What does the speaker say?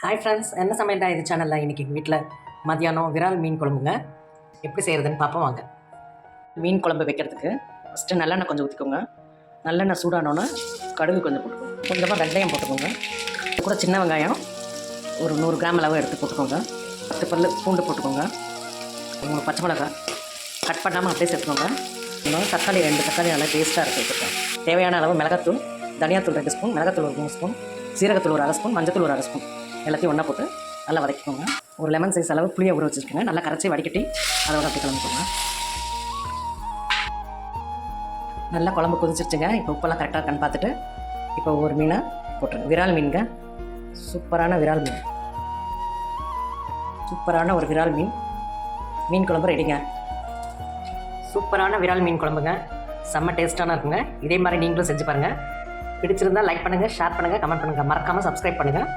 Hi friends, என்ன சமையல்டா இது சேனலில் இன்றைக்கி எங்கள் வீட்டில் மதியானம் விரால் மீன் குழம்புங்க. எப்படி செய்கிறதுன்னு பார்ப்போம் வாங்க. மீன் குழம்பு வைக்கிறதுக்கு ஃபஸ்ட்டு நல்லெண்ணெய் கொஞ்சம் ஊற்றிக்கோங்க. நல்லெண்ணெய் சூடானோன்னா கடுகு கொஞ்சம் போட்டுக்கோங்க. கொஞ்சமாக வெந்தயம் போட்டுக்கோங்க. இது கூட சின்ன வெங்காயம் ஒரு 100 கிராம் அளவு எடுத்து போட்டுக்கோங்க. 10 பல் பூண்டு போட்டுக்கோங்க. 3 பச்சை மிளகாய் கட் பண்ணாமல் அப்படியே சேர்த்துக்கோங்க. இன்னொன்று தக்காளி 2 தக்காளி நல்லா டேஸ்ட்டாக இருக்குது வச்சுருக்கேன். தேவையான அளவு மிளகாத்தூள், தனியாத்தூள் 2 ஸ்பூன், மிளகாத்தூள் ஒரு 3 ஸ்பூன், சீரகத்தூள் ஒரு 1/2 ஸ்பூன், மஞ்சத்தூள் ஒரு 1/2 ஸ்பூன் எல்லாத்தையும் ஒன்றா போட்டு நல்லா வதக்கிக்கோங்க. ஒரு லெமன் சைஸ் அளவு புளியை ஊற வச்சுருக்கோங்க. நல்லா கரைச்சி வடிகட்டி அதோட அப்படி கிளம்பிக்கோங்க. நல்லா குழம்பு கொதிச்சிருச்சுங்க. இப்போ உப்பெல்லாம் கரெக்டாக இருக்கான்னு பார்த்துட்டு இப்போ ஒரு மீனை போட்டுருங்க. விரால் மீனுங்க, சூப்பரான விரால் மீன், சூப்பரான ஒரு விரால் மீன். மீன் குழம்பு ரெடிங்க. சூப்பரான விரால் மீன் குழம்புங்க, செம்ம டேஸ்ட்டான இருக்குங்க. இதே மாதிரி நீங்களும் செஞ்சு பாருங்கள். பிடிச்சிருந்தால் லைக் பண்ணுங்கள், ஷேர் பண்ணுங்கள், கமெண்ட் பண்ணுங்கள், மறக்காமல் சப்ஸ்கிரைப் பண்ணுங்கள்.